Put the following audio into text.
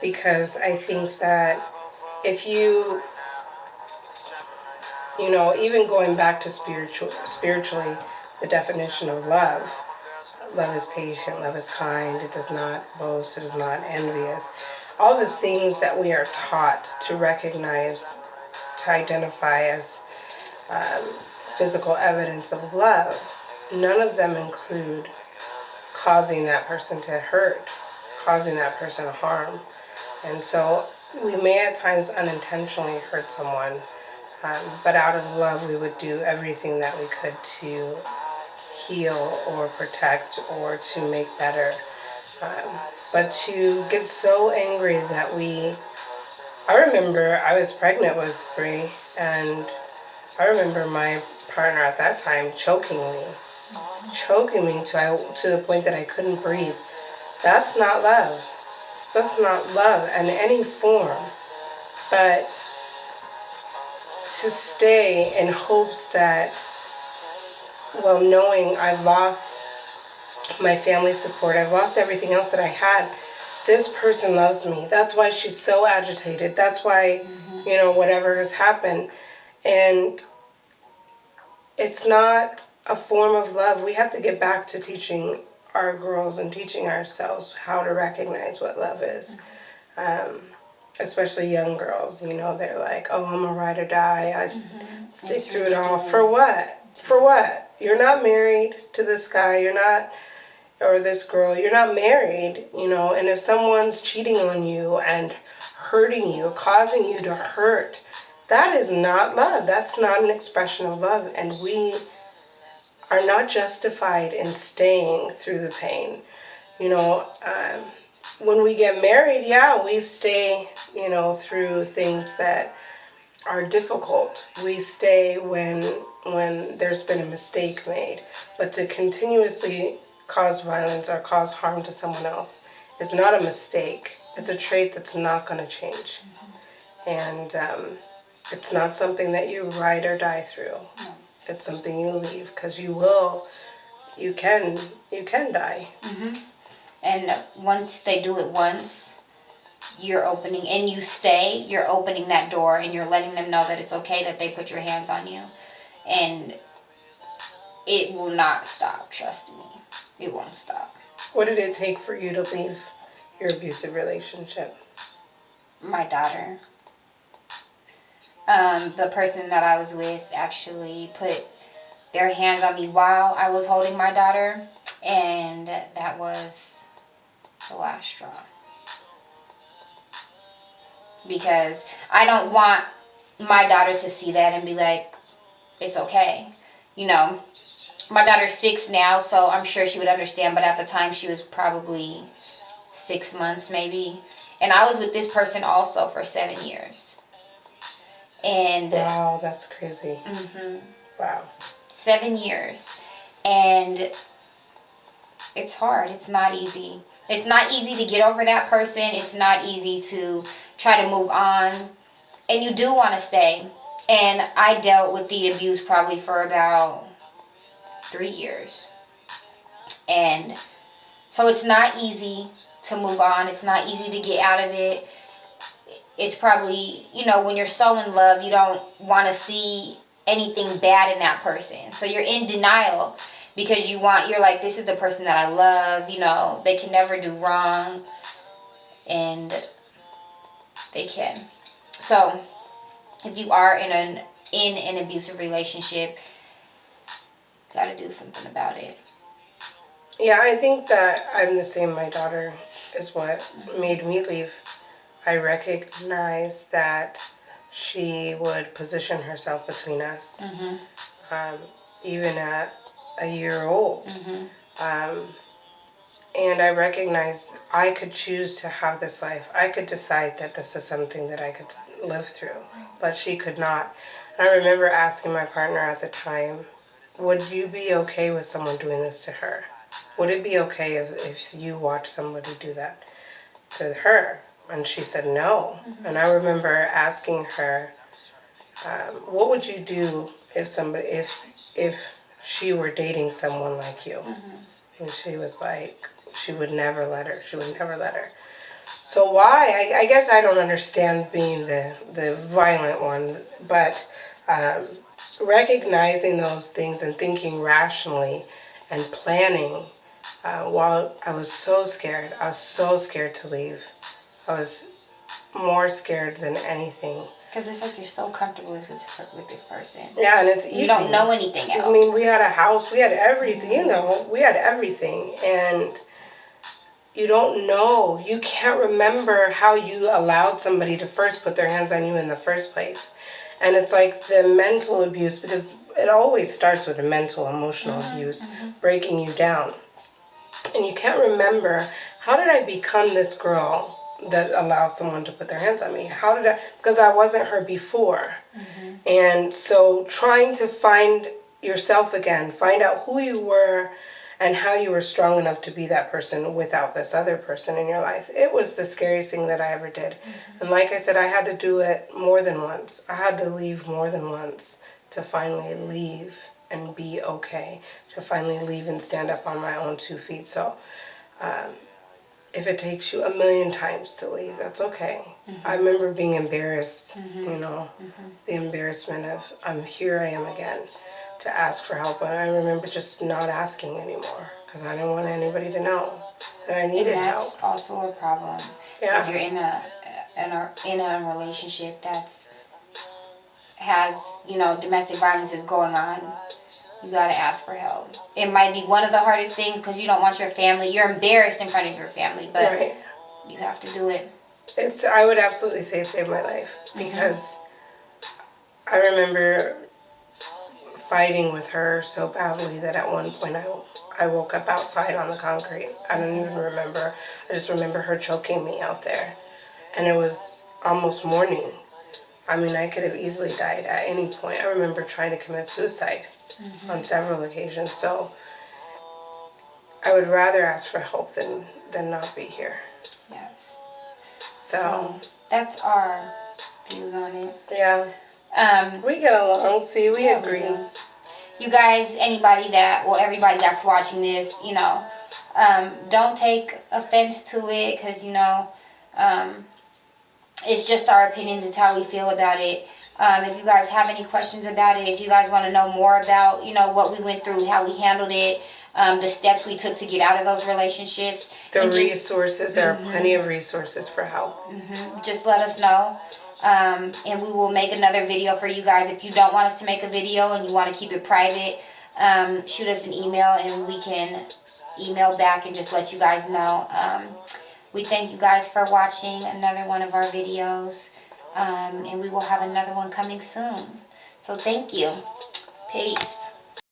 Because I think that if even going back to spiritually, the definition of love. Love is patient, love is kind, it does not boast, it is not envious. All the things that we are taught to recognize, to identify as physical evidence of love, none of them include causing that person to hurt, causing that person harm. And so we may at times unintentionally hurt someone, but out of love we would do everything that we could to heal or protect or to make better. But to get so angry that I remember I was pregnant with Bree, and I remember my partner at that time choking me to the point that I couldn't breathe. That's not love. That's not love in any form. But to stay in hopes that, well, knowing I've lost my family support, I've lost everything else that I had, this person loves me. That's why she's so agitated. That's why, whatever has happened. And it's not a form of love. We have to get back to teaching our girls and teaching ourselves how to recognize what love is. Especially young girls, they're like, oh, I'm a ride or die. I stick through it all. For what? For what? You're not married to this guy. You're not, or this girl. You're not married, and if someone's cheating on you and hurting you, causing you to hurt, that is not love. That's not an expression of love. And we are not justified in staying through the pain. When we get married, we stay, through things that are difficult. We stay when there's been a mistake made. But to continuously cause violence or cause harm to someone else is not a mistake. It's a trait that's not going to change. And it's not something that you ride or die through. It's something you leave, because you can die. And once they do it once, you're opening, and you stay, you're opening that door, and you're letting them know that it's okay that they put your hands on you. And it will not stop, trust me. It won't stop. What did it take for you to leave your abusive relationship? My daughter. The person that I was with actually put their hands on me while I was holding my daughter, and that was the last straw. Because I don't want my daughter to see that and be like, it's okay. My daughter's 6 now, so I'm sure she would understand, but at the time she was probably 6 months maybe. And I was with this person also for 7 years. And wow, that's crazy. Wow. 7 years. And it's hard. It's not easy. It's not easy to get over that person. It's not easy to try to move on. And you do want to stay. And I dealt with the abuse probably for about 3 years. And so it's not easy to move on. It's not easy to get out of it. It's probably, when you're so in love, you don't want to see anything bad in that person. So you're in denial because you're like, this is the person that I love, they can never do wrong. And they can. So if you are in an abusive relationship, you got to do something about it. Yeah, I think that I'm the same. My daughter is what made me leave. I recognized that she would position herself between us, even at a year old. And I recognized I could choose to have this life. I could decide that this is something that I could live through, but she could not. And I remember asking my partner at the time, would you be okay with someone doing this to her? Would it be okay if you watch somebody do that to her? And she said no. And I remember asking her, what would you do if she were dating someone like you? And she was like, she would never let her. So why? I guess I don't understand being the violent one, but recognizing those things and thinking rationally and planning. While I was so scared, I was so scared to leave. I was more scared than anything. Because it's like you're so comfortable with this person. Yeah, and it's easy. You don't know anything else. I mean, we had a house, we had everything, you know, we had everything. And you don't know. You can't remember how you allowed somebody to first put their hands on you in the first place. And it's like the mental abuse, because it always starts with a mental, emotional abuse, breaking you down. And you can't remember, how did I become this girl that allows someone to put their hands on me? How did I, because I wasn't her before. And so trying to find yourself again, find out who you were and how you were strong enough to be that person without this other person in your life. It was the scariest thing that I ever did. And like I said, I had to do it more than once. I had to leave more than once to finally leave and be okay, to finally leave and stand up on my own 2 feet. So if it takes you 1,000,000 times to leave, that's okay. I remember being embarrassed, you know, the embarrassment of here I am again to ask for help. But I remember just not asking anymore because I didn't want anybody to know that I needed help. And that's also a problem. Yeah. If you're in a relationship that's has, you know, domestic violence is going on, you gotta ask for help. It might be one of the hardest things because you don't want your family. You're embarrassed in front of your family, but you have to do it. I would absolutely say it saved my life because I remember fighting with her so badly that at one point I woke up outside on the concrete. I don't even remember. I just remember her choking me out there. And it was almost morning. I mean, I could have easily died at any point. I remember trying to commit suicide on several occasions. So I would rather ask for help than not be here. Yeah. So that's our views on it. Yeah. We get along. See, we agree. You guys, everybody that's watching this, you know, don't take offense to it because, you know, it's just our opinions. It's how we feel about it. If you guys have any questions about it, if you guys want to know more about, you know, what we went through, how we handled it, the steps we took to get out of those relationships. The resources, there are plenty of resources for help. Just let us know. And we will make another video for you guys. If you don't want us to make a video and you want to keep it private, shoot us an email and we can email back and just let you guys know. We thank you guys for watching another one of our videos, and we will have another one coming soon. So thank you. Peace.